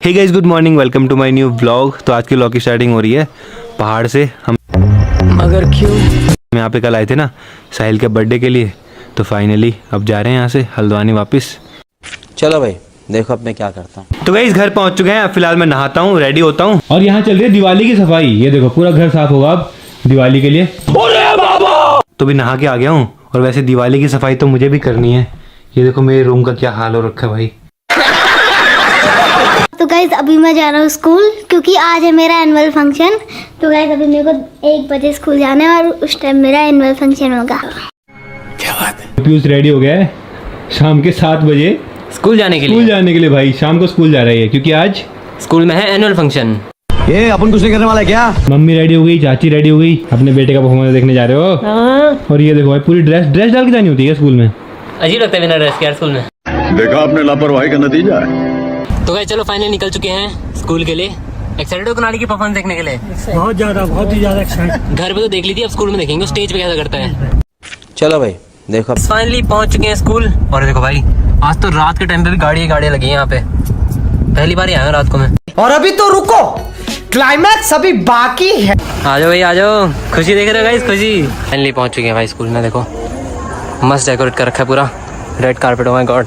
Hey guys, good morning, welcome to my new vlog. तो आज की व्लॉग की स्टार्टिंग हो रही है पहाड़ से। हम मगर क्यों? यहाँ पे कल आए थे ना साहिल के बर्थडे के लिए, तो फाइनली अब जा रहे हैं यहाँ से हल्द्वानी वापस। चलो भाई, देखो अब मैं क्या करता हूँ। तो गाइस घर पहुँच चुके हैं। अब फिलहाल मैं नहाता हूँ, रेडी होता हूँ और यहाँ चल रही है दिवाली की सफाई। ये देखो पूरा घर साफ होगा अब दिवाली के लिए। तो भी नहा के आ गया हूँ। और वैसे दिवाली की सफाई तो मुझे भी करनी है। ये देखो मेरे रूम का क्या हाल हो रखा है भाई। तो गाइज अभी मैं जा रहा हूँ स्कूल, क्योंकि आज है मेरा एनुअल फंक्शन। तो गाइज अभी मेरे को 1 बजे स्कूल जाना है और उस टाइम मेरा एनुअल फंक्शन होगा। क्या बात है। पीयूष रेडी हो गया है शाम के 7 बजे स्कूल जाने के लिए भाई। शाम को स्कूल जा रही है क्योंकि आज स्कूल में है एनुअल फंक्शन। ये अपन कुछ नहीं करने वाला क्या? मम्मी रेडी हो गई, चाची रेडी हो गई, अपने बेटे का परफॉर्मेंस देखने जा रहे हो। और ये देखो भाई पूरी ड्रेस डाल के जानी होती है स्कूल में। अजीब लगता है बिना ड्रेस के यार स्कूल में। देखा आपने लापरवाही का नतीजा है। तो गाइस चलो फाइनली निकल चुके हैं स्कूल के लिए। एक्साइटेड हो कुनाली की परफॉर्मेंस देखने के लिए? बहुत ही ज्यादा एक्साइटेड। घर पे तो देख ली थी, अब स्कूल में देखेंगे स्टेज पे कैसा करता है। चलो भाई देखो। फाइनली पहुंच चुके हैं स्कूल। और देखो भाई आज तो रात के टाइम पे भी गाड़ियां लगी हैं यहाँ पे। पहली बार ही आया हूं रात को मैं। और अभी तो रुको, क्लाइमैक्स अभी बाकी है। आ जाओ भाई आ जाओ, खुशी देख रहे हो गाइस, खुशी। फाइनली पहुंच चुके हैं भाई स्कूल में। देखो मस्त डेकोरेट कर रखा है पूरा, red carpet. Oh my God,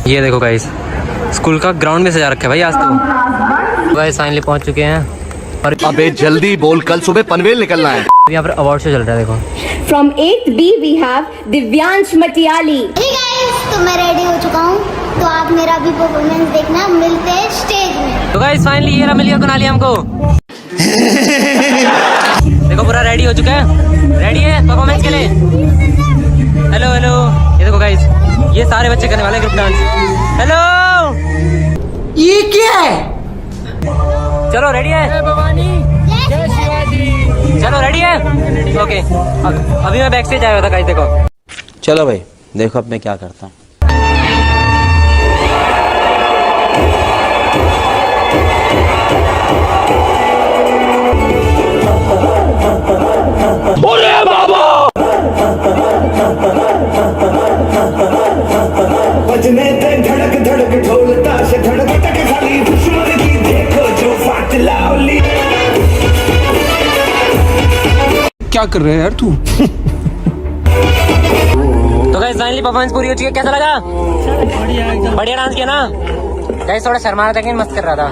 ये देखो गाइस स्कूल का ग्राउंड में सजा रखा है भाई आज तो। गाइस फाइनली पहुंच चुके हैं। और अबे जल्दी बोल, कल सुबह पनवेल निकलना है। यहाँ पर अवार्ड शो चल रहा है देखो। From 8th B we have Divyansh Matiyali. Hey guys, तो मैं रेडी हो चुका हूँ, तो आप मेरा भी परफॉर्मेंस देखना। मिलते हैं स्टेज में। तो गाइस फाइनली ये रहा, मिल गया कुनाली हमको। देखो पूरा रेडी हो चुका है, रेडी है परफॉर्मेंस के लिए। हेलो हेलो, ये देखो गाइस ये सारे बच्चे करने वाले ग्रुप डांस। हेलो, ये क्या है? चलो रेडी है? चलो रेडी है? ओके, अभी मैं बैक स्टेज आया हुआ था गाइस। देखो चलो भाई देखो अब मैं क्या करता हूँ। बजने दे धड़क धड़क ढोल ताश धड़क तक खाली दुश्मन की देखो जो फाट लावली। क्या कर रहे हैं यार तू? तो गाइस फाइनली परफॉर्मेंस पूरी हो चुकी है। कैसा लगा? बढ़िया डांस किया ना गाइस? थोड़ा शर्मा रहा था लेकिन मस्त कर रहा था।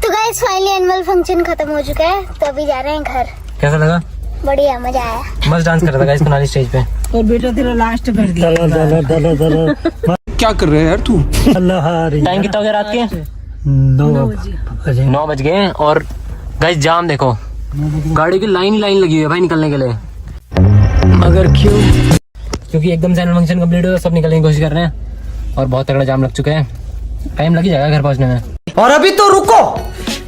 तो गाइज फाइनली एनुअल फंक्शन खत्म हो चुका है, तो अभी जा रहे हैं घर। कैसा लगा? बढ़िया, मजा आया। मस्त डांस कर रहा था गाइस कुनाली स्टेज पे। और बेटा तेरा लास्ट कर दिया। क्या कर रहे हैं यार तू? टाइम कितना हो गया रात के? 9 बज गए हैं। और गाइस जाम देखो, गाड़ी की लाइन लगी हुई है भाई निकलने के लिए। मगर क्यों? क्योंकि एकदम से एनुअल फंक्शन कंप्लीट हो, सब निकलने की कोशिश कर रहे हैं और बहुत तगड़ा जाम लग चुका है। टाइम लग ही जाएगा घर पहुंचने में। और अभी तो रुको,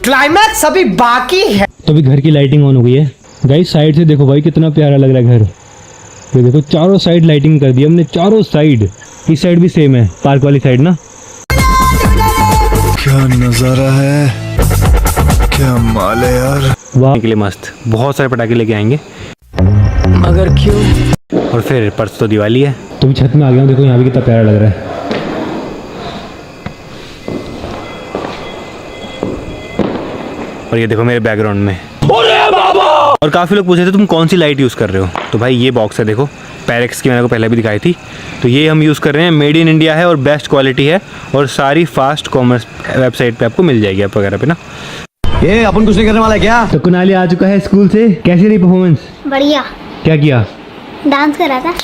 क्लाइमैक्स अभी बाकी है। तो अभी घर की लाइटिंग ऑन हो गई है गाइस। साइड से देखो भाई कितना प्यारा लग रहा है घर। ये देखो चारों साइड लाइटिंग कर दी हमने, चारों साइड। इस साइड भी सेम है, पार्क वाली साइड ना। क्या नजारा है, क्या माल है यार। वाह के लिए मस्त, बहुत सारे पटाखे लेके आएंगे। मगर क्यों? और फिर परसों तो दिवाली है। तो भी छत में आ गया हूँ, देखो यहाँ भी कितना प्यारा लग रहा है। और ये देखो मेरे बैकग्राउंड में। और काफ़ी लोग पूछे थे तुम कौन सी लाइट यूज़ कर रहे हो, तो भाई ये बॉक्स है देखो, पैरेक्स की मैंने को पहले भी दिखाई थी। तो ये हम यूज़ कर रहे हैं, मेड इन इंडिया है और बेस्ट क्वालिटी है। और सारी फास्ट कॉमर्स वेबसाइट पे आपको मिल जाएगी, ऐप वगैरह पे ना। ये अपन कुछ नहीं करने वाला क्या? तो कुनाली आ चुका है स्कूल से। कैसी रही परफॉर्मेंस? बढ़िया, क्या किया? डांस करा था।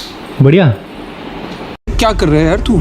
बढ़िया। क्या कर रहे हैं यार तू?